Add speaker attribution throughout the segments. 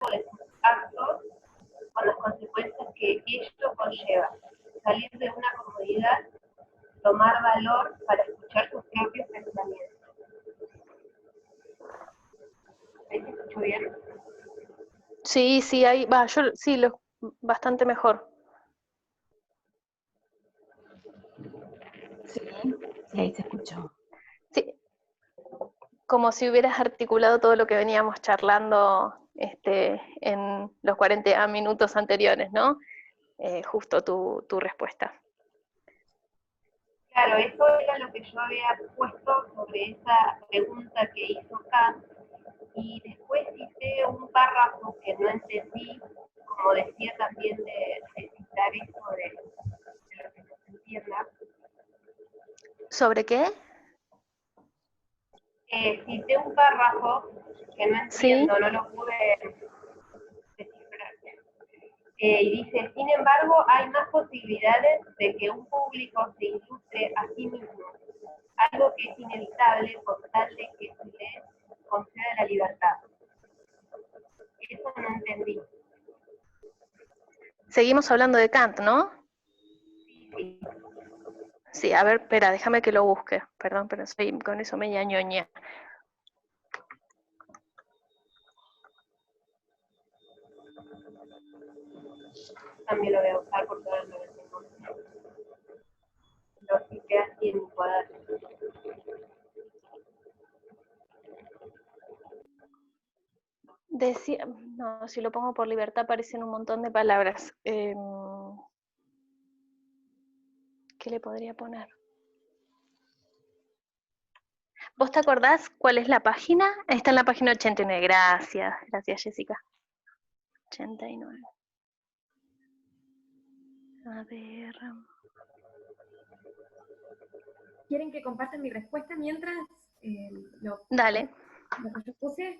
Speaker 1: de sus actos con las consecuencias que ello conlleva. Salir de una comodidad, tomar valor para escuchar sus propios pensamientos. ¿Ahí se escuchó bien?
Speaker 2: Sí, sí, yo sí, bastante mejor.
Speaker 3: Sí, sí, ahí se escuchó.
Speaker 2: Sí, como si hubieras articulado todo lo que veníamos charlando en los 40 minutos anteriores, ¿no? Justo tu respuesta.
Speaker 1: Claro, eso era lo que yo había puesto sobre esa pregunta que hizo Kant, y después cité un párrafo que no entendí, como decía también de citar eso de lo que no se entienda.
Speaker 2: ¿Sobre qué?
Speaker 1: Cité un párrafo que no entiendo,
Speaker 2: Sí.
Speaker 1: no lo pude descifrar. Y dice, sin embargo, hay más posibilidades de que un público se ilustre a sí mismo, algo que es inevitable por tal de que se le conceda la libertad. Eso no entendí.
Speaker 2: Seguimos hablando de Kant, ¿no?
Speaker 1: Sí.
Speaker 2: Sí, a ver, espera, déjame que lo busque. Perdón, pero con eso me ñoña.
Speaker 1: También lo voy a usar porque ahora no lo tengo. Lo cité así en mi cuaderno.
Speaker 2: Decía, no, si lo pongo por libertad aparecen un montón de palabras. ¿Qué le podría poner? ¿Vos te acordás cuál es la página? Está en la página 89. Gracias Jessica. 89. A ver.
Speaker 4: ¿Quieren que compartan mi respuesta mientras
Speaker 2: Dale.
Speaker 4: lo que yo puse?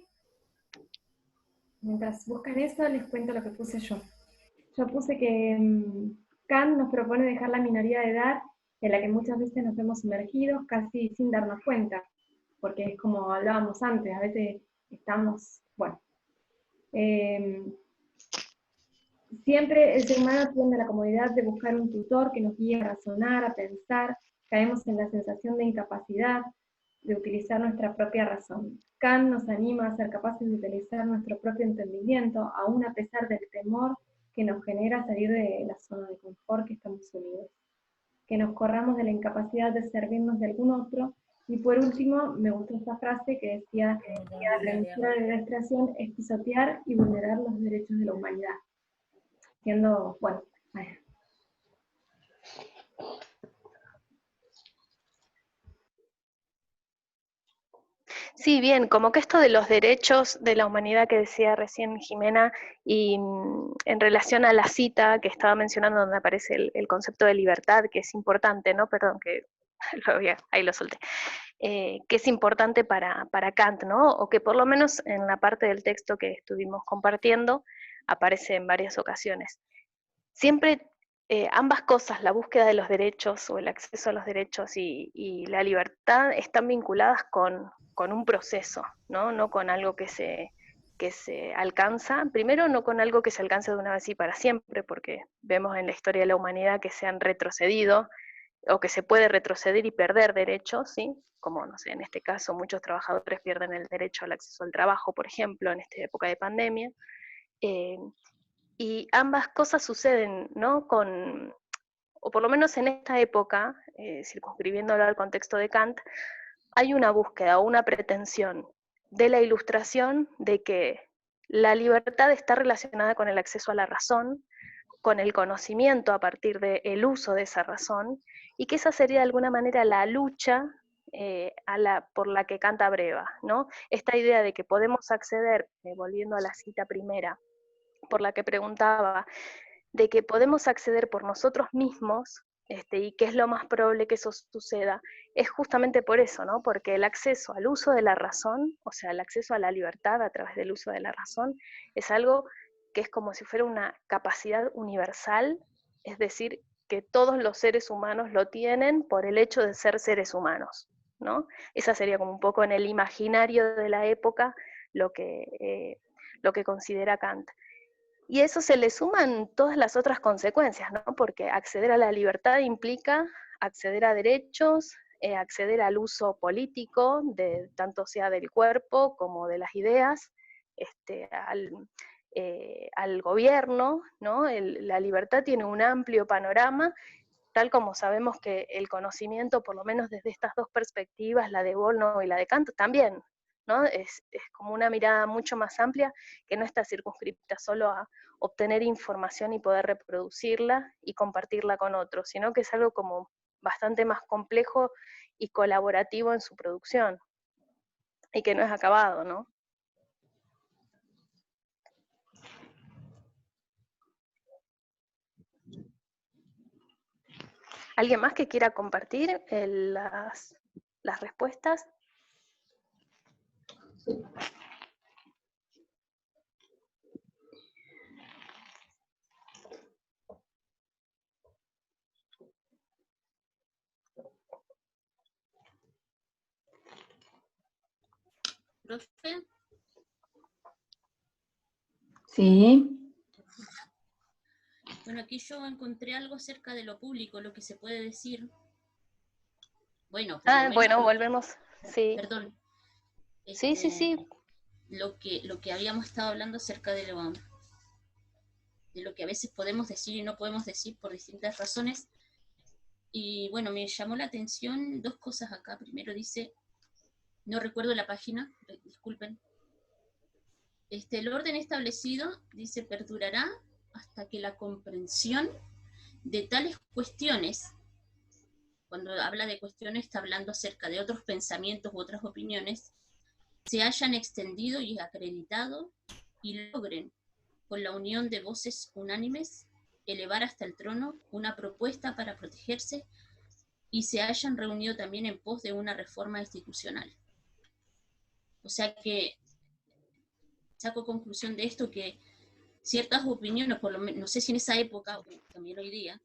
Speaker 4: Mientras buscan eso, les cuento lo que puse yo. Yo puse que Kant nos propone dejar la minoría de edad en la que muchas veces nos vemos sumergidos casi sin darnos cuenta, porque es como hablábamos antes, a veces estamos, bueno, siempre el ser humano tiende a la comodidad de buscar un tutor que nos guíe a razonar, a pensar, caemos en la sensación de incapacidad de utilizar nuestra propia razón. Kant nos anima a ser capaces de utilizar nuestro propio entendimiento, aún a pesar del temor que nos genera salir de la zona de confort que estamos unidos. Que nos corramos de la incapacidad de servirnos de algún otro. Y por último, me gustó esta frase que decía que renunciar a la ilustración es pisotear y vulnerar los derechos de la humanidad. Siendo, bueno,
Speaker 2: Sí, bien, como que esto de los derechos de la humanidad que decía recién Jimena, y en relación a la cita que estaba mencionando donde aparece el concepto de libertad, que es importante, ¿no? Perdón, que ahí lo solté. Que es importante para Kant, ¿no? O que por lo menos en la parte del texto que estuvimos compartiendo aparece en varias ocasiones. Siempre ambas cosas, la búsqueda de los derechos o el acceso a los derechos y la libertad, están vinculadas con un proceso, ¿no? No con algo que se alcanza, primero no con algo que se alcanza de una vez y para siempre, porque vemos en la historia de la humanidad que se han retrocedido, o que se puede retroceder y perder derechos, ¿sí? Como, no sé, en este caso muchos trabajadores pierden el derecho al acceso al trabajo, por ejemplo, en esta época de pandemia. Y ambas cosas suceden, ¿no? O por lo menos en esta época, circunscribiéndolo al contexto de Kant, hay una búsqueda o una pretensión de la Ilustración de que la libertad está relacionada con el acceso a la razón, con el conocimiento a partir del uso de esa razón, y que esa sería de alguna manera la lucha por la que Kant abreva, ¿no? Esta idea de que podemos acceder, volviendo a la cita primera, por la que preguntaba, de que podemos acceder por nosotros mismos, y qué es lo más probable que eso suceda, es justamente por eso, ¿no? Porque el acceso al uso de la razón, o sea, el acceso a la libertad a través del uso de la razón, es algo que es como si fuera una capacidad universal, es decir, que todos los seres humanos lo tienen por el hecho de ser seres humanos, ¿no? Esa sería como un poco en el imaginario de la época lo que lo que considera Kant. Y eso se le suman todas las otras consecuencias, ¿no? Porque acceder a la libertad implica acceder a derechos, acceder al uso político, tanto sea del cuerpo como de las ideas, al gobierno, ¿no? La libertad tiene un amplio panorama, tal como sabemos que el conocimiento, por lo menos desde estas dos perspectivas, la de Volnov y la de Kant, también, ¿no? Es como una mirada mucho más amplia que no está circunscripta solo a obtener información y poder reproducirla y compartirla con otros, sino que es algo como bastante más complejo y colaborativo en su producción, y que no es acabado, ¿no? ¿Alguien más que quiera compartir las respuestas?
Speaker 5: ¿Profe?
Speaker 3: Sí.
Speaker 5: Bueno, aquí yo encontré algo acerca de lo público, lo que se puede decir. Bueno, por lo menos,
Speaker 2: bueno, volvemos. Sí.
Speaker 5: Perdón.
Speaker 2: Sí.
Speaker 5: Lo que habíamos estado hablando acerca de lo que a veces podemos decir y no podemos decir por distintas razones. Y bueno, me llamó la atención dos cosas acá. Primero dice, no recuerdo la página, disculpen. El orden establecido, dice, perdurará hasta que la comprensión de tales cuestiones, cuando habla de cuestiones está hablando acerca de otros pensamientos u otras opiniones, se hayan extendido y acreditado y logren, con la unión de voces unánimes, elevar hasta el trono una propuesta para protegerse y se hayan reunido también en pos de una reforma institucional. O sea que saco conclusión de esto que ciertas opiniones, por lo menos, no sé si en esa época o también hoy día,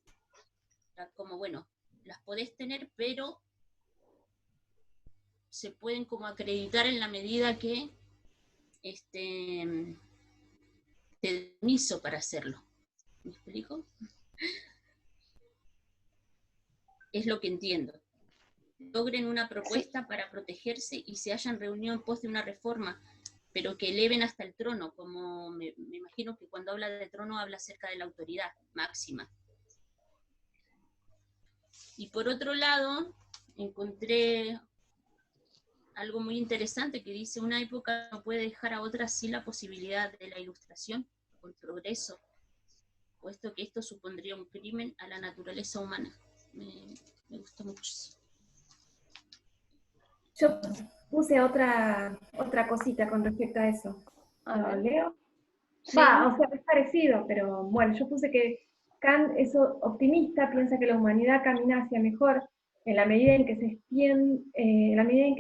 Speaker 5: era como, bueno, las podés tener, pero se pueden como acreditar en la medida que te permiso para hacerlo. ¿Me explico? Es lo que entiendo. Logren una propuesta para protegerse y se hayan reunido en pos de una reforma, pero que eleven hasta el trono, como me imagino que cuando habla de trono habla acerca de la autoridad máxima. Y por otro lado, encontré algo muy interesante que dice, una época no puede dejar a otra sin la posibilidad de la ilustración o el progreso, puesto que esto supondría un crimen a la naturaleza humana. Me gustó mucho.
Speaker 4: Yo puse otra cosita con respecto a eso. ¿Lo leo?
Speaker 2: Sí.
Speaker 4: O sea, es parecido, pero bueno, yo puse que Kant es optimista, piensa que la humanidad camina hacia mejor en la medida en que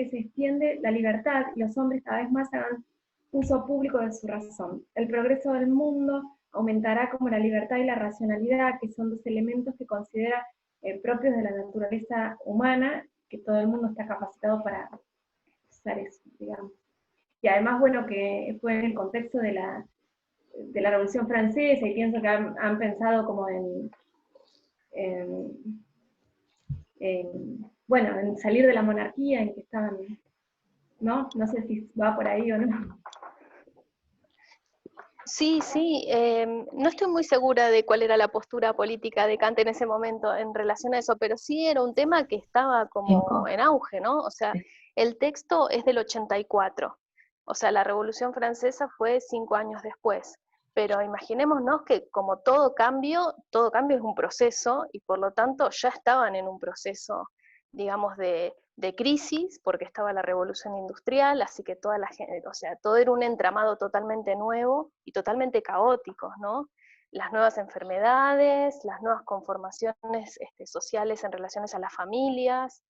Speaker 4: se extiende la libertad y los hombres cada vez más hagan uso público de su razón. El progreso del mundo aumentará como la libertad y la racionalidad, que son dos elementos que considera propios de la naturaleza humana, que todo el mundo está capacitado para usar eso, digamos. Y además, bueno, que fue en el contexto de la Revolución Francesa, y pienso que han pensado como bueno, en salir de la monarquía, en que estaban, ¿no? No sé si va por ahí o no.
Speaker 2: Sí, no estoy muy segura de cuál era la postura política de Kant en ese momento en relación a eso, pero sí era un tema que estaba como en auge, ¿no? O sea, el texto es del 84, o sea, la Revolución Francesa fue 5 años después, pero imaginémonos que como todo cambio es un proceso, y por lo tanto ya estaban en un proceso, digamos, de crisis, porque estaba la revolución industrial, así que toda la gente, o sea, todo era un entramado totalmente nuevo y totalmente caótico, ¿no? Las nuevas enfermedades, las nuevas conformaciones sociales en relaciones a las familias,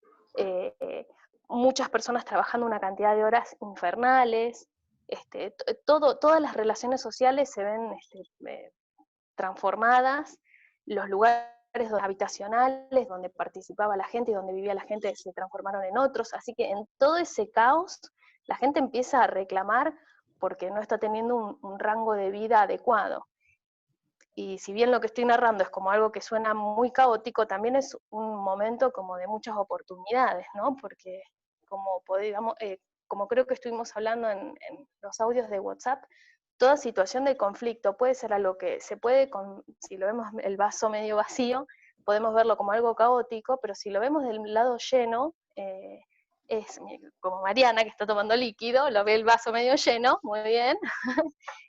Speaker 2: muchas personas trabajando una cantidad de horas infernales, todas las relaciones sociales se ven transformadas, los lugares habitacionales donde participaba la gente y donde vivía la gente se transformaron en otros, así que en todo ese caos la gente empieza a reclamar porque no está teniendo un rango de vida adecuado. Y si bien lo que estoy narrando es como algo que suena muy caótico, también es un momento como de muchas oportunidades, ¿no? Porque como creo que estuvimos hablando en los audios de WhatsApp, toda situación de conflicto puede ser algo que se puede, si lo vemos el vaso medio vacío, podemos verlo como algo caótico, pero si lo vemos del lado lleno, es como Mariana que está tomando líquido, lo ve el vaso medio lleno, muy bien,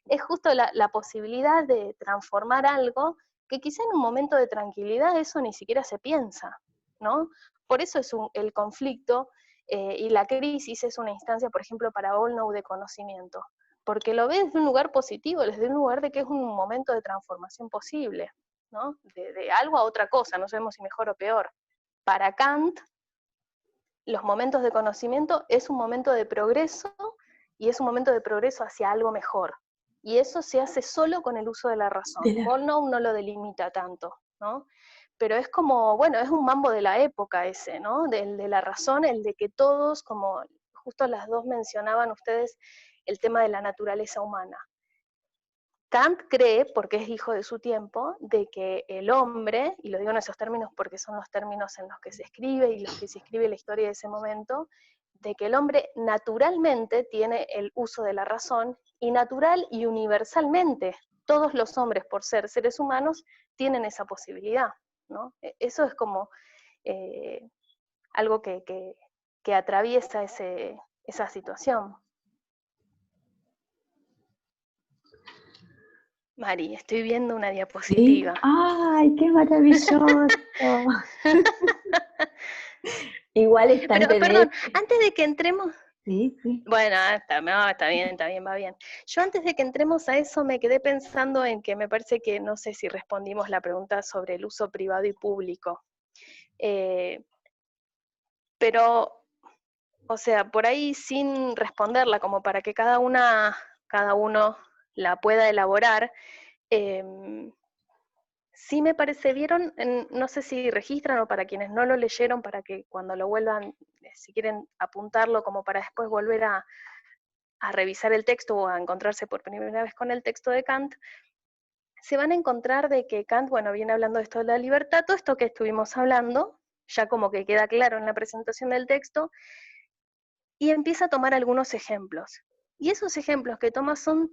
Speaker 2: es justo la posibilidad de transformar algo que quizá en un momento de tranquilidad eso ni siquiera se piensa, ¿no? Por eso es el conflicto y la crisis es una instancia, por ejemplo, para Volnau de conocimiento, porque lo ve desde un lugar positivo, desde un lugar de que es un momento de transformación posible, ¿no? De algo a otra cosa, no sabemos si mejor o peor. Para Kant, los momentos de conocimiento es un momento de progreso y es un momento de progreso hacia algo mejor. Y eso se hace solo con el uso de la razón. Volnau no lo delimita tanto, ¿no? Pero es como, bueno, es un mambo de la época ese, ¿no? El de la razón, el de que todos, como justo las dos mencionaban ustedes, el tema de la naturaleza humana. Kant cree, porque es hijo de su tiempo, de que el hombre, y lo digo en esos términos porque son los términos en los que se escribe y los que se escribe la historia de ese momento, de que el hombre naturalmente tiene el uso de la razón y natural y universalmente todos los hombres, por ser seres humanos, tienen esa posibilidad, ¿no? Eso es como algo que atraviesa esa situación. Mari, estoy viendo una diapositiva.
Speaker 3: ¿Sí? ¡Ay, qué maravilloso! Igual está en
Speaker 2: Pero,
Speaker 3: PDF.
Speaker 2: perdón, antes de que entremos...
Speaker 3: Sí, sí.
Speaker 2: Bueno, está bien, va bien. Yo antes de que entremos a eso me quedé pensando en que me parece que no sé si respondimos la pregunta sobre el uso privado y público. Pero, o sea, por ahí sin responderla, como para que cada uno la pueda elaborar, sí me parece, vieron, no sé si registran o para quienes no lo leyeron, para que cuando lo vuelvan, si quieren apuntarlo como para después volver a revisar el texto o a encontrarse por primera vez con el texto de Kant, se van a encontrar de que Kant, bueno, viene hablando de esto de la libertad, todo esto que estuvimos hablando, ya como que queda claro en la presentación del texto, y empieza a tomar algunos ejemplos. Y esos ejemplos que toma son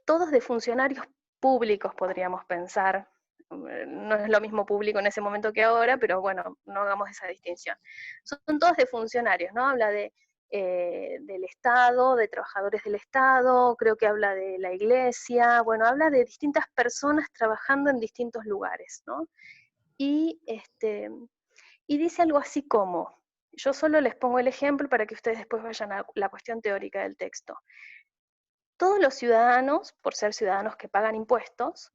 Speaker 2: todos de funcionarios públicos, podríamos pensar. No es lo mismo público en ese momento que ahora, pero bueno, no hagamos esa distinción. Son todos de funcionarios, ¿no? Habla del Estado, de trabajadores del Estado, creo que habla de la iglesia, bueno, habla de distintas personas trabajando en distintos lugares, ¿no? Y dice algo así como, yo solo les pongo el ejemplo para que ustedes después vayan a la cuestión teórica del texto. Todos los ciudadanos, por ser ciudadanos que pagan impuestos,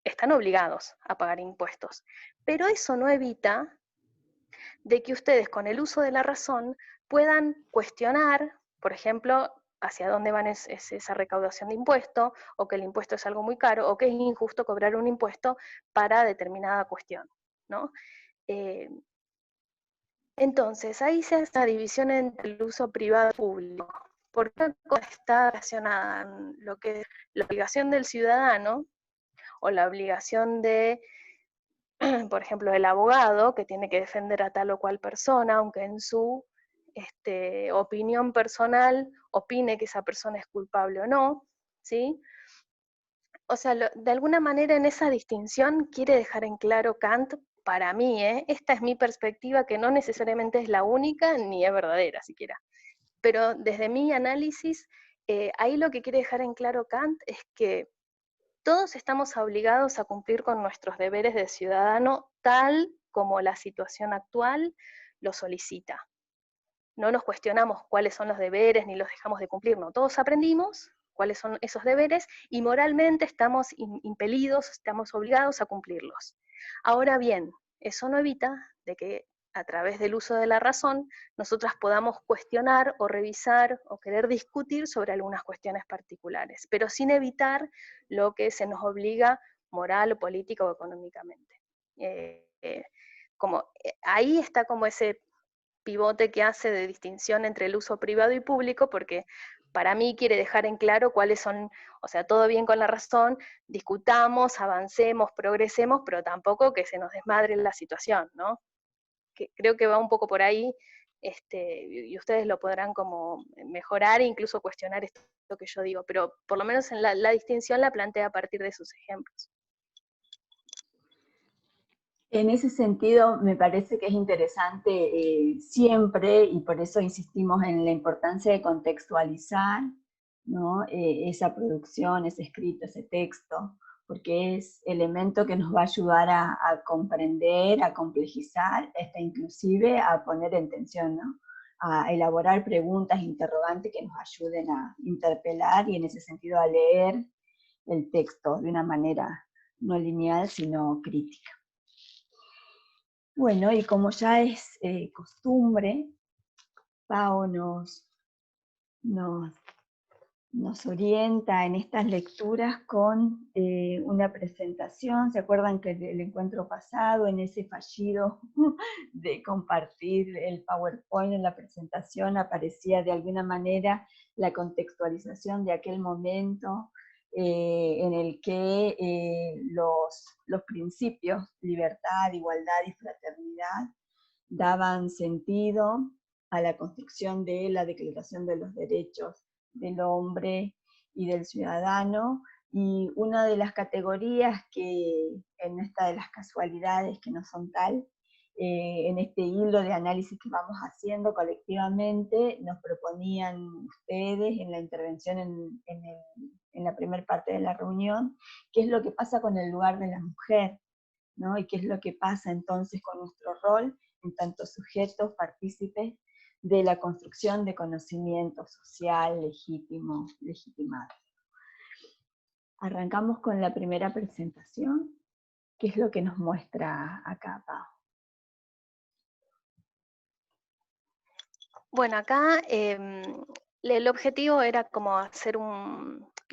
Speaker 2: están obligados a pagar impuestos, pero eso no evita de que ustedes con el uso de la razón puedan cuestionar, por ejemplo, hacia dónde van esa recaudación de impuesto, o que el impuesto es algo muy caro, o que es injusto cobrar un impuesto para determinada cuestión, ¿no? Entonces, ahí se hace esta división entre el uso privado y público, porque está relacionada en lo que es la obligación del ciudadano, o la obligación de, por ejemplo, del abogado, que tiene que defender a tal o cual persona, aunque en su opinión personal opine que esa persona es culpable o no, ¿sí? O sea, de alguna manera en esa distinción quiere dejar en claro Kant, para mí, esta es mi perspectiva, que no necesariamente es la única, ni es verdadera siquiera, pero desde mi análisis, ahí lo que quiere dejar en claro Kant es que todos estamos obligados a cumplir con nuestros deberes de ciudadano tal como la situación actual lo solicita. No nos cuestionamos cuáles son los deberes ni los dejamos de cumplir, no, todos aprendimos cuáles son esos deberes y moralmente estamos impelidos, estamos obligados a cumplirlos. Ahora bien, eso no evita de que a través del uso de la razón nosotras podamos cuestionar o revisar o querer discutir sobre algunas cuestiones particulares, pero sin evitar lo que se nos obliga moral, política o económicamente. Ahí está como ese pivote que hace de distinción entre el uso privado y público, porque para mí quiere dejar en claro cuáles son, o sea, todo bien con la razón, discutamos, avancemos, progresemos, pero tampoco que se nos desmadre la situación, ¿no? Que creo que va un poco por ahí, y ustedes lo podrán como mejorar e incluso cuestionar esto que yo digo, pero por lo menos en la distinción la plantea a partir de sus ejemplos.
Speaker 3: En ese sentido, me parece que es interesante siempre, y por eso insistimos en la importancia de contextualizar, ¿no? Esa producción, ese escrito, ese texto, porque es elemento que nos va a ayudar a comprender, a complejizar, hasta inclusive a poner en tensión, ¿no? A elaborar preguntas, interrogantes que nos ayuden a interpelar y en ese sentido a leer el texto de una manera no lineal, sino crítica. Bueno, y como ya es costumbre, Pau nos orienta en estas lecturas con una presentación. ¿Se acuerdan que el encuentro pasado, en ese fallido de compartir el PowerPoint en la presentación, aparecía de alguna manera la contextualización de aquel momento en el que los principios, libertad, igualdad y fraternidad, daban sentido a la construcción de la Declaración de los Derechos del Hombre y del Ciudadano, y una de las categorías que en esta de las casualidades que no son tal, en este hilo de análisis que vamos haciendo colectivamente, nos proponían ustedes en la intervención en la primera parte de la reunión, qué es lo que pasa con el lugar de la mujer, ¿no? Y qué es lo que pasa entonces con nuestro rol en tanto sujetos, partícipes de la construcción de conocimiento social legítimo, legitimado. Arrancamos con la primera presentación. ¿Qué es lo que nos muestra acá, Pau?
Speaker 2: Bueno, acá el objetivo era como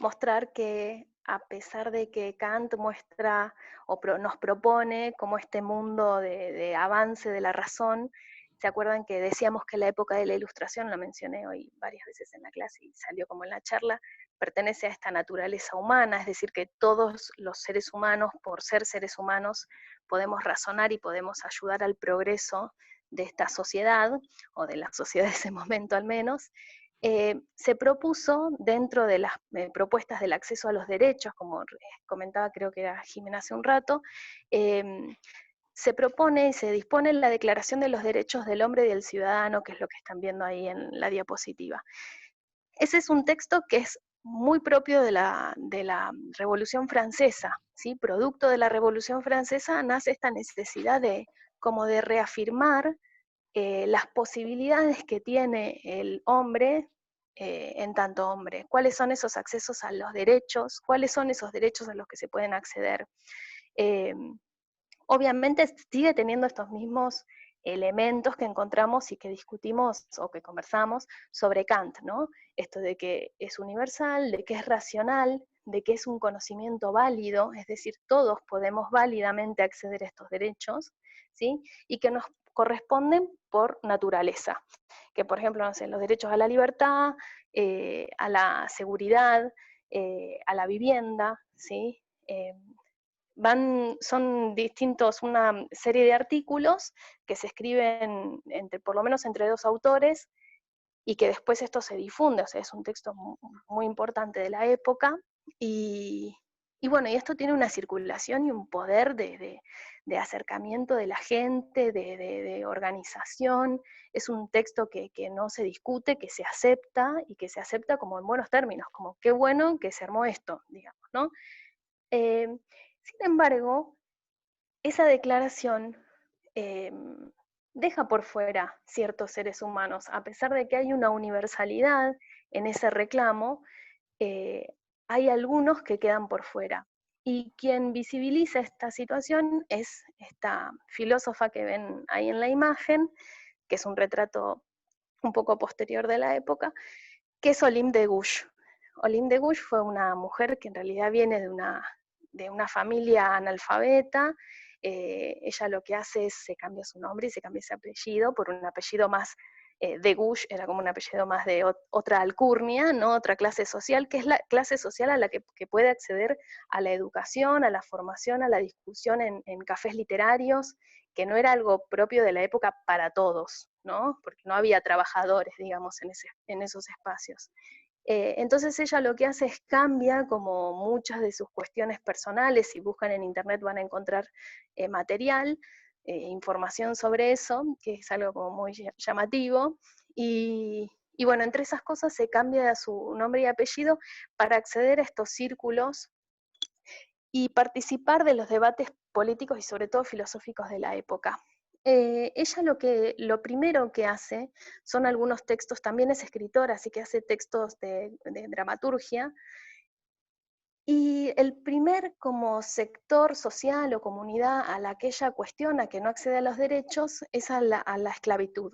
Speaker 2: mostrar que a pesar de que Kant muestra o nos propone como este mundo de avance de la razón, ¿se acuerdan que decíamos que la época de la Ilustración, lo mencioné hoy varias veces en la clase y salió como en la charla, pertenece a esta naturaleza humana, es decir, que todos los seres humanos, por ser seres humanos, podemos razonar y podemos ayudar al progreso de esta sociedad, o de la sociedad de ese momento al menos, se propuso dentro de las propuestas del acceso a los derechos, como comentaba creo que era Jimena hace un rato, se propone y se dispone la Declaración de los Derechos del Hombre y del Ciudadano, que es lo que están viendo ahí en la diapositiva. Ese es un texto que es muy propio de la Revolución Francesa, ¿sí? Producto de la Revolución Francesa nace esta necesidad como de reafirmar las posibilidades que tiene el hombre en tanto hombre, cuáles son esos accesos a los derechos, cuáles son esos derechos a los que se pueden acceder. Obviamente sigue teniendo estos mismos elementos que encontramos y que discutimos o que conversamos sobre Kant, ¿no? Esto de que es universal, de que es racional, de que es un conocimiento válido, es decir, todos podemos válidamente acceder a estos derechos, ¿sí? Y que nos corresponden por naturaleza, que por ejemplo, no sé, los derechos a la libertad, a la seguridad, a la vivienda, ¿sí? Son distintos, una serie de artículos que se escriben por lo menos entre dos autores, y que después esto se difunde, o sea, es un texto muy importante de la época, y bueno, y esto tiene una circulación y un poder de acercamiento de la gente, de organización. Es un texto que no se discute, que se acepta, y que se acepta como en buenos términos, como qué bueno que se armó esto, digamos, ¿no? Sin embargo, esa declaración deja por fuera ciertos seres humanos, a pesar de que hay una universalidad en ese reclamo, hay algunos que quedan por fuera. Y quien visibiliza esta situación es esta filósofa que ven ahí en la imagen, que es un retrato un poco posterior de la época, que es Olympe de Gouges. Olympe de Gouges fue una mujer que en realidad viene de una familia analfabeta. Ella lo que hace es se cambia su nombre y se cambia ese apellido por un apellido más de Gush era como un apellido más de otra alcurnia, ¿no? Otra clase social, que es la clase social a la que puede acceder a la educación, a la formación, a la discusión en cafés literarios, que no era algo propio de la época para todos, ¿no? Porque no había trabajadores, digamos, en esos espacios. Entonces ella lo que hace es cambia como muchas de sus cuestiones personales, si buscan en internet van a encontrar material, información sobre eso, que es algo como muy llamativo, y bueno, entre esas cosas se cambia su nombre y apellido para acceder a estos círculos y participar de los debates políticos y sobre todo filosóficos de la época. Ella lo primero que hace son algunos textos, también es escritora, así que hace textos de dramaturgia, y el primer como sector social o comunidad a la que ella cuestiona que no accede a los derechos es a la esclavitud,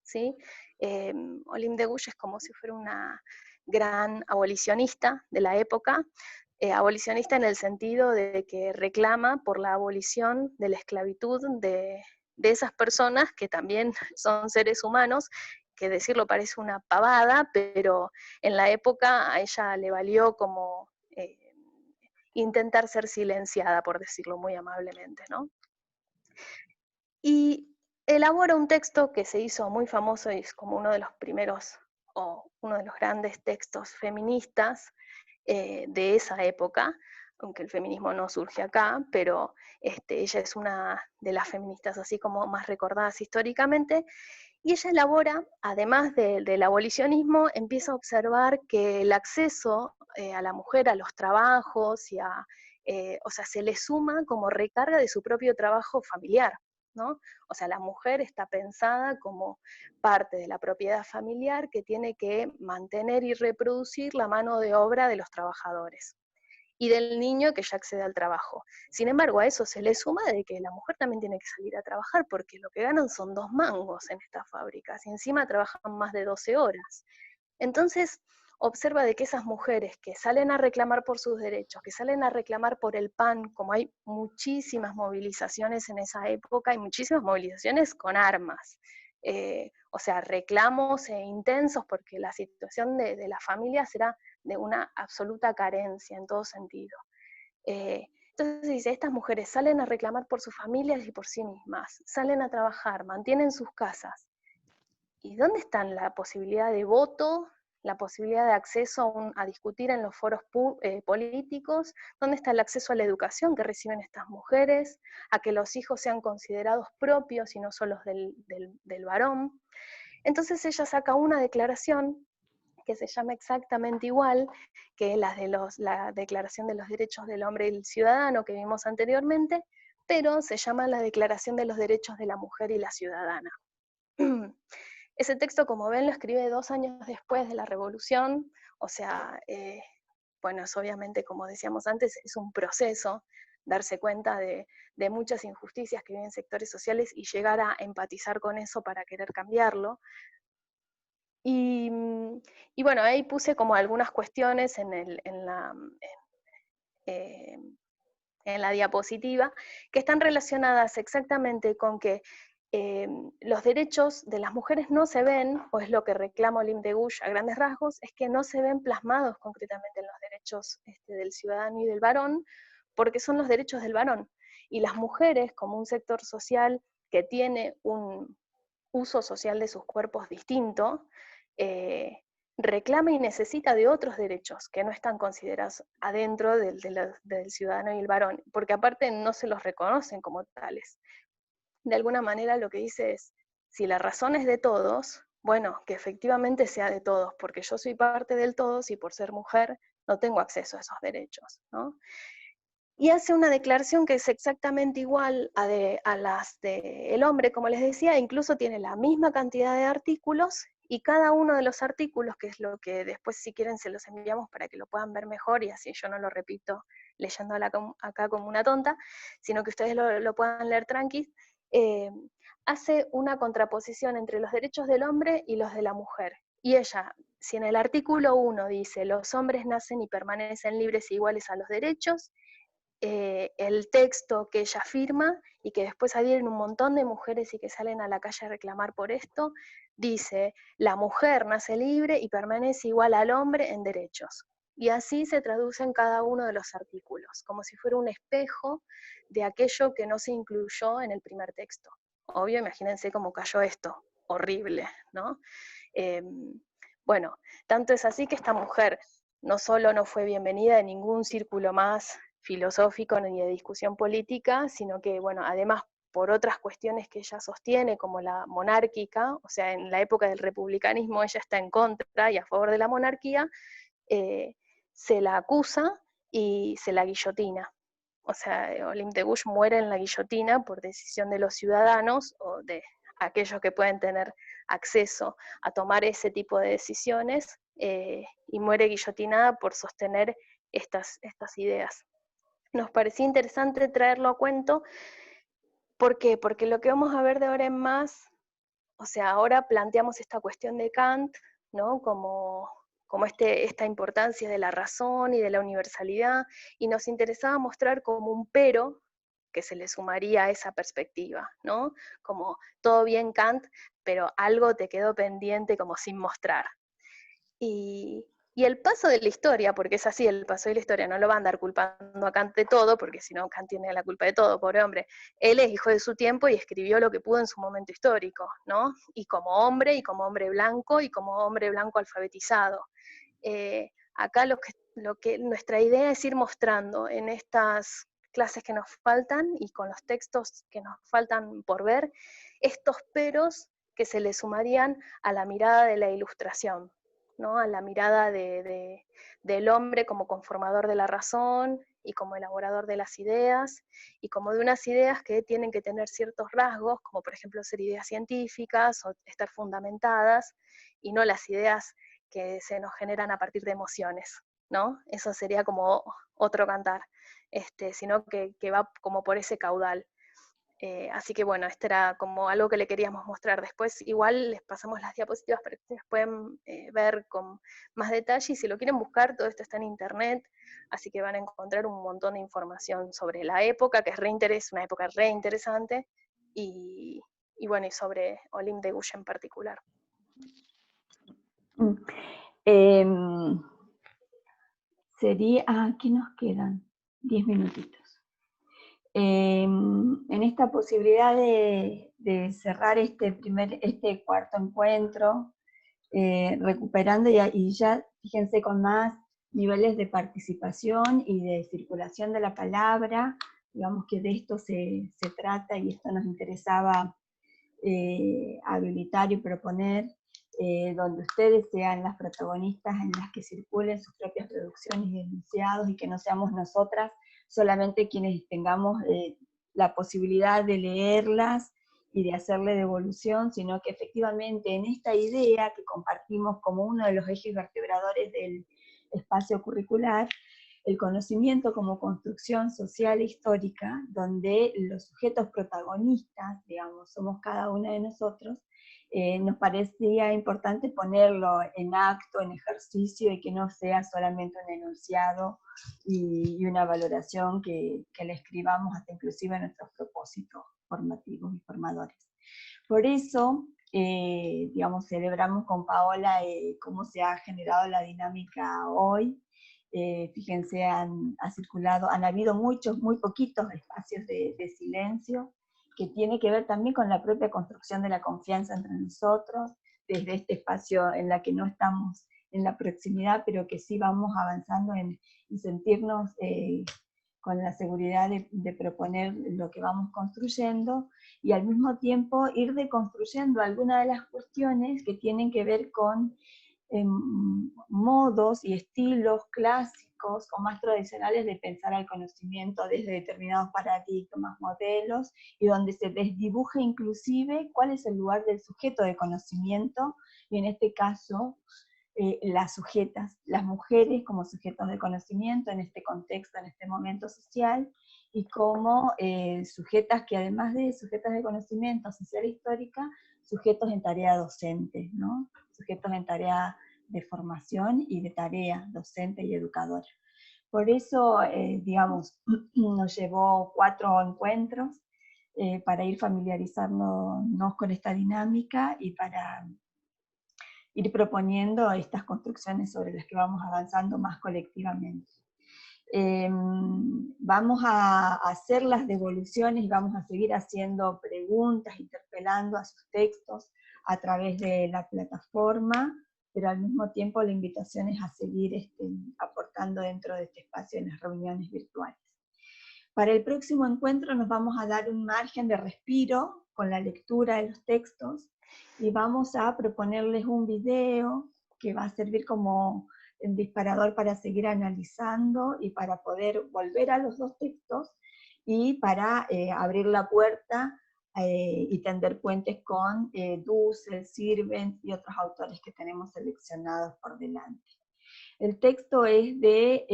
Speaker 2: ¿sí? Olympe de Gouges es como si fuera una gran abolicionista de la época, abolicionista en el sentido de que reclama por la abolición de la esclavitud de esas personas que también son seres humanos, que decirlo parece una pavada, pero en la época a ella le valió como intentar ser silenciada, por decirlo muy amablemente, ¿no? Y elabora un texto que se hizo muy famoso y es como uno de los primeros o uno de los grandes textos feministas de esa época, aunque el feminismo no surge acá, pero ella es una de las feministas así como más recordadas históricamente, y ella elabora, además del abolicionismo, empieza a observar que el acceso a la mujer a los trabajos, o sea, se le suma como recarga de su propio trabajo familiar, ¿no? O sea, la mujer está pensada como parte de la propiedad familiar que tiene que mantener y reproducir la mano de obra de los trabajadores y del niño que ya accede al trabajo. Sin embargo, a eso se le suma de que la mujer también tiene que salir a trabajar porque lo que ganan son 2 mangos en estas fábricas y encima trabajan más de 12 horas. Entonces, observa de que esas mujeres que salen a reclamar por sus derechos, que salen a reclamar por el pan, como hay muchísimas movilizaciones en esa época, hay muchísimas movilizaciones con armas, o sea, reclamos intensos porque la situación de las familias era de una absoluta carencia en todo sentido. Entonces dice, estas mujeres salen a reclamar por sus familias y por sí mismas, salen a trabajar, mantienen sus casas. ¿Y dónde está la posibilidad de voto, la posibilidad de acceso a discutir en los foros políticos? ¿Dónde está el acceso a la educación que reciben estas mujeres? A que los hijos sean considerados propios y no solo del varón. Entonces ella saca una declaración que se llama exactamente igual que la Declaración de los Derechos del Hombre y del Ciudadano que vimos anteriormente, pero se llama la Declaración de los Derechos de la Mujer y la Ciudadana. Ese texto, como ven, lo escribe 2 años después de la Revolución, o sea, bueno, es obviamente, como decíamos antes, es un proceso darse cuenta de muchas injusticias que viven sectores sociales y llegar a empatizar con eso para querer cambiarlo. Y bueno, ahí puse como algunas cuestiones en la diapositiva que están relacionadas exactamente con que los derechos de las mujeres no se ven, o es lo que reclama Olympe de Gouges a grandes rasgos, es que no se ven plasmados concretamente en los derechos del ciudadano y del varón, porque son los derechos del varón. Y las mujeres, como un sector social que tiene un uso social de sus cuerpos distinto, reclama y necesita de otros derechos que no están considerados adentro del ciudadano y el varón, porque aparte no se los reconocen como tales. De alguna manera lo que dice es, si la razón es de todos, bueno, que efectivamente sea de todos, porque yo soy parte del todos y por ser mujer no tengo acceso a esos derechos, ¿no? Y hace una declaración que es exactamente igual a las del hombre, como les decía, incluso tiene la misma cantidad de artículos, y cada uno de los artículos, que es lo que después si quieren se los enviamos para que lo puedan ver mejor, y así yo no lo repito leyendo acá como una tonta, sino que ustedes lo puedan leer tranquis, hace una contraposición entre los derechos del hombre y los de la mujer. Y ella, si en el artículo 1 dice, los hombres nacen y permanecen libres e iguales a los derechos, el texto que ella firma y que después adhieren un montón de mujeres y que salen a la calle a reclamar por esto, dice, la mujer nace libre y permanece igual al hombre en derechos. Y así se traduce en cada uno de los artículos, como si fuera un espejo de aquello que no se incluyó en el primer texto. Obvio, imagínense cómo cayó esto, horrible, ¿no? Bueno, tanto es así que esta mujer no solo no fue bienvenida en ningún círculo más filosófico ni de discusión política, sino que, bueno, además por otras cuestiones que ella sostiene, como la monárquica, o sea, en la época del republicanismo ella está en contra y a favor de la monarquía, se la acusa y se la guillotina. O sea, Olympe de Gouges muere en la guillotina por decisión de los ciudadanos o de aquellos que pueden tener acceso a tomar ese tipo de decisiones, y muere guillotinada por sostener estas ideas. Nos parecía interesante traerlo a cuento. ¿Por qué? Porque lo que vamos a ver de ahora en más, o sea, ahora planteamos esta cuestión de Kant, ¿no? Como esta importancia de la razón y de la universalidad, y nos interesaba mostrar como un pero que se le sumaría a esa perspectiva, ¿no? Como todo bien Kant, pero algo te quedó pendiente como sin mostrar. Y el paso de la historia, porque es así, el paso de la historia, no lo va a andar culpando a Kant de todo, porque si no, Kant tiene la culpa de todo, pobre hombre. Él es hijo de su tiempo y escribió lo que pudo en su momento histórico, ¿no? Y como hombre blanco, y como hombre blanco alfabetizado. Acá lo que nuestra idea es ir mostrando en estas clases que nos faltan y con los textos que nos faltan por ver, estos peros que se le sumarían a la mirada de la Ilustración, ¿no? A la mirada del hombre como conformador de la razón y como elaborador de las ideas, y como de unas ideas que tienen que tener ciertos rasgos, como por ejemplo ser ideas científicas o estar fundamentadas, y no las ideas que se nos generan a partir de emociones, ¿no? Eso sería como otro cantar, sino que va como por ese caudal. Así que bueno, este era como algo que le queríamos mostrar. Después igual les pasamos las diapositivas para que ustedes puedan ver con más detalle, y si lo quieren buscar, todo esto está en internet, así que van a encontrar un montón de información sobre la época, que es una época re interesante, y bueno, y sobre Olympe de Gouges en particular.
Speaker 3: Aquí nos quedan 10 minutitos. En esta posibilidad de cerrar este cuarto encuentro, recuperando y ya, fíjense, con más niveles de participación y de circulación de la palabra, digamos que de esto se trata, y esto nos interesaba habilitar y proponer, donde ustedes sean las protagonistas en las que circulen sus propias producciones y enunciados, y que no seamos nosotras solamente quienes tengamos la posibilidad de leerlas y de hacerle devolución, sino que efectivamente en esta idea que compartimos como uno de los ejes vertebradores del espacio curricular, el conocimiento como construcción social e histórica, donde los sujetos protagonistas, digamos, somos cada uno de nosotros, nos parecía importante ponerlo en acto, en ejercicio, y que no sea solamente un enunciado y una valoración que le escribamos hasta inclusive a nuestros propósitos formativos y formadores. Por eso, digamos, celebramos con Paola cómo se ha generado la dinámica hoy. Fíjense, han habido muy poquitos espacios de silencio, que tiene que ver también con la propia construcción de la confianza entre nosotros, desde este espacio en la que no estamos en la proximidad, pero que sí vamos avanzando en sentirnos con la seguridad de proponer lo que vamos construyendo, y al mismo tiempo ir deconstruyendo algunas de las cuestiones que tienen que ver con modos y estilos clásicos o más tradicionales de pensar al conocimiento desde determinados paradigmas, modelos, y donde se desdibuja inclusive cuál es el lugar del sujeto de conocimiento, y en este caso las sujetas, las mujeres como sujetos de conocimiento en este contexto, en este momento social, y como sujetas que además de sujetas de conocimiento social e histórica, sujetos en tarea docente, ¿no? Sujetos en tarea de formación y de tarea docente y educadora. Por eso, digamos, nos llevó 4 encuentros para ir familiarizándonos con esta dinámica y para ir proponiendo estas construcciones sobre las que vamos avanzando más colectivamente. Vamos a hacer las devoluciones y vamos a seguir haciendo preguntas, interpelando a sus textos a través de la plataforma, pero al mismo tiempo la invitación es a seguir aportando dentro de este espacio en las reuniones virtuales. Para el próximo encuentro nos vamos a dar un margen de respiro con la lectura de los textos y vamos a proponerles un video que va a servir como el disparador para seguir analizando y para poder volver a los dos textos y para abrir la puerta y tender puentes con Dussel, Sirvent y otros autores que tenemos seleccionados por delante. El texto es de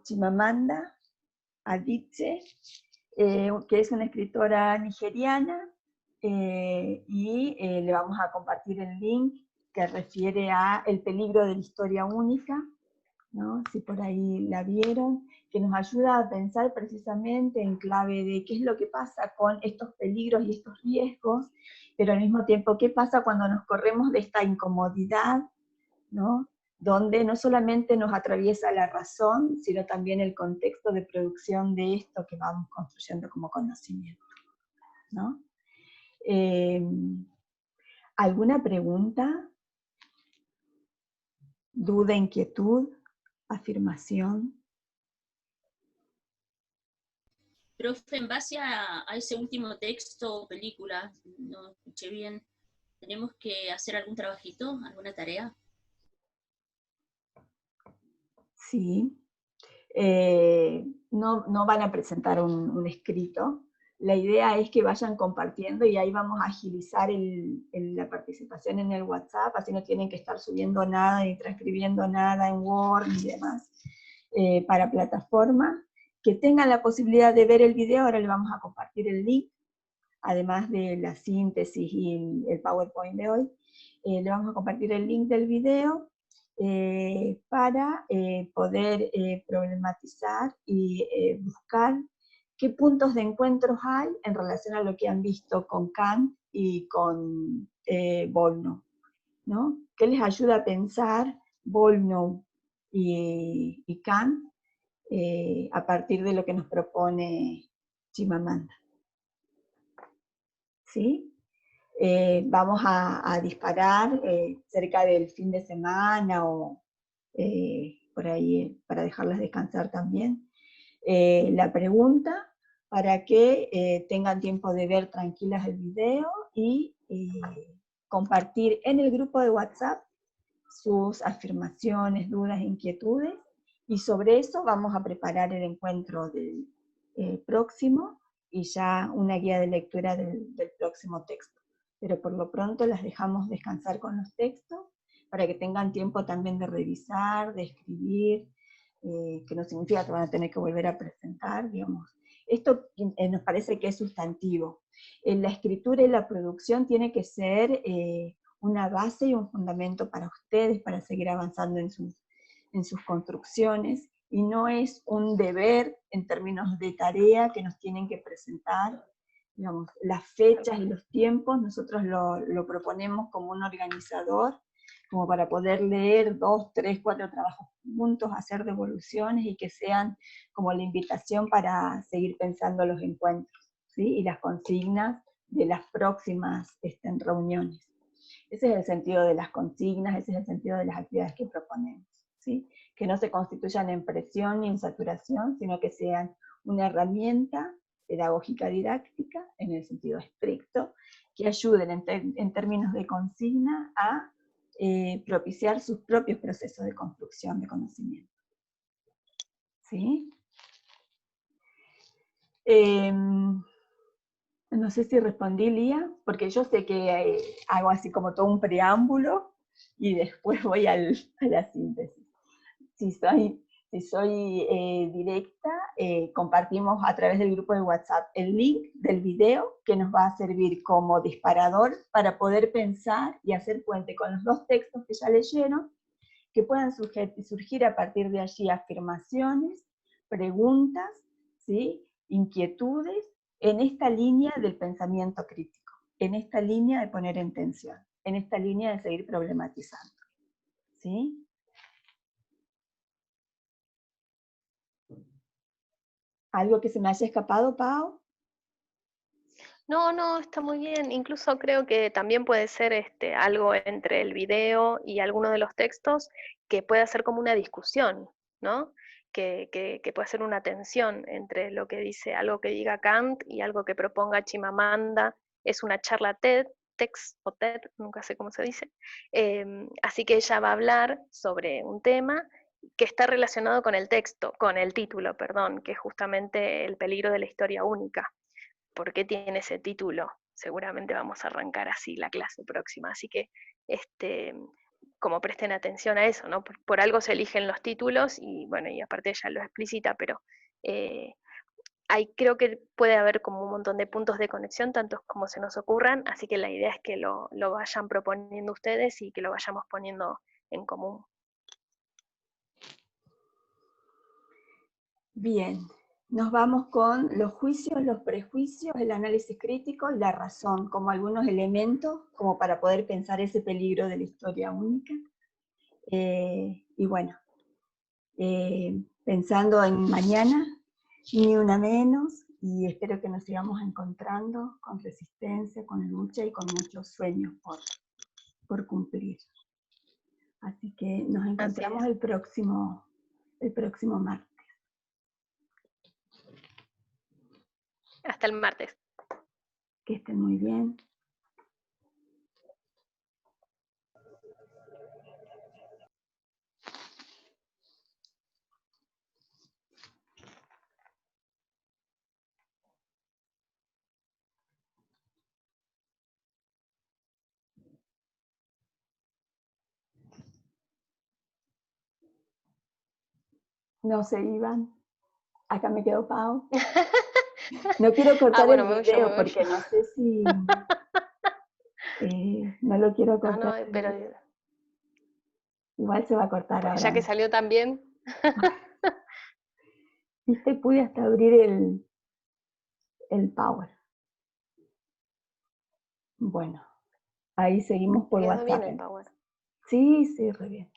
Speaker 3: Chimamanda Adichie, que es una escritora nigeriana, y le vamos a compartir el link que refiere a El peligro de la historia única, ¿no? Si por ahí la vieron, que nos ayuda a pensar precisamente en clave de qué es lo que pasa con estos peligros y estos riesgos, pero al mismo tiempo qué pasa cuando nos corremos de esta incomodidad, ¿no? Donde no solamente nos atraviesa la razón, sino también el contexto de producción de esto que vamos construyendo como conocimiento, ¿no? ¿Alguna pregunta? ¿Duda, inquietud, afirmación?
Speaker 5: Profe, en base a ese último texto o película, no escuché bien, ¿tenemos que hacer algún trabajito, alguna tarea?
Speaker 3: Sí. No van a presentar un escrito. La idea es que vayan compartiendo y ahí vamos a agilizar la participación en el WhatsApp, así no tienen que estar subiendo nada ni transcribiendo nada en Word y demás para plataforma. Que tengan la posibilidad de ver el video, ahora le vamos a compartir el link, además de la síntesis y el PowerPoint de hoy, le vamos a compartir el link del video para poder problematizar y buscar qué puntos de encuentros hay en relación a lo que han visto con Kant y con Volnov, ¿no? ¿Qué les ayuda a pensar Volnov y Kant a partir de lo que nos propone Chimamanda? ¿Sí? Vamos a disparar cerca del fin de semana o por ahí para dejarlas descansar también, la pregunta para que tengan tiempo de ver tranquilas el video y compartir en el grupo de WhatsApp sus afirmaciones, dudas, inquietudes, y sobre eso vamos a preparar el encuentro del próximo y ya una guía de lectura del próximo texto. Pero por lo pronto las dejamos descansar con los textos para que tengan tiempo también de revisar, de escribir, que no significa que van a tener que volver a presentar, digamos. Esto nos parece que es sustantivo. La escritura y la producción tiene que ser una base y un fundamento para ustedes, para seguir avanzando en sus construcciones, y no es un deber en términos de tarea que nos tienen que presentar. Digamos, las fechas y los tiempos nosotros lo proponemos como un organizador, como para poder leer 2, 3, 4 trabajos juntos, hacer devoluciones y que sean como la invitación para seguir pensando los encuentros, ¿sí? Y las consignas de las próximas reuniones. Ese es el sentido de las consignas, ese es el sentido de las actividades que proponemos, ¿sí? Que no se constituyan en presión ni en saturación, sino que sean una herramienta pedagógica didáctica, en el sentido estricto, que ayuden en términos de consigna a propiciar sus propios procesos de construcción de conocimiento. ¿Sí? No sé si respondí, Lía, porque yo sé que hago así como todo un preámbulo y después voy a la síntesis. Si soy directa, compartimos a través del grupo de WhatsApp el link del video que nos va a servir como disparador para poder pensar y hacer puente con los dos textos que ya leyeron, que puedan surgir a partir de allí afirmaciones, preguntas, ¿sí? Inquietudes, en esta línea del pensamiento crítico. en esta línea de poner en tensión, en esta línea de seguir problematizando. ¿Sí? ¿Algo que se me haya escapado, Pau?
Speaker 2: No, está muy bien. Incluso creo que también puede ser algo entre el video y alguno de los textos que pueda ser como una discusión, ¿no? Que pueda ser una tensión entre lo que dice, algo que diga Kant y algo que proponga Chimamanda. Es una charla TED o TED, nunca sé cómo se dice. Así que ella va a hablar sobre un tema que está relacionado con el texto, con el título, perdón, que es justamente el peligro de la historia única. ¿Por qué tiene ese título? Seguramente vamos a arrancar así la clase próxima, así que como presten atención a eso, ¿no? Por algo se eligen los títulos y bueno, y aparte ella lo explícita, pero creo que puede haber como un montón de puntos de conexión, tantos como se nos ocurran, así que la idea es que lo vayan proponiendo ustedes y que lo vayamos poniendo en común.
Speaker 3: Bien, nos vamos con los juicios, los prejuicios, el análisis crítico y la razón, como algunos elementos como para poder pensar ese peligro de la historia única. Y bueno, pensando en mañana, ni una menos, y espero que nos sigamos encontrando con resistencia, con lucha y con muchos sueños por cumplir. Así que nos encontramos el próximo martes.
Speaker 2: Hasta el martes.
Speaker 3: Que estén muy bien. No se iban. Acá me quedó Pau. No quiero cortar el video porque no sé si... no lo quiero cortar.
Speaker 2: Pero
Speaker 3: igual se va a cortar ahora.
Speaker 2: Ya que salió tan bien.
Speaker 3: Viste, pude hasta abrir el Power. Bueno, ahí seguimos por
Speaker 2: Quedó
Speaker 3: WhatsApp.
Speaker 2: bien el Power.
Speaker 3: Sí, re bien.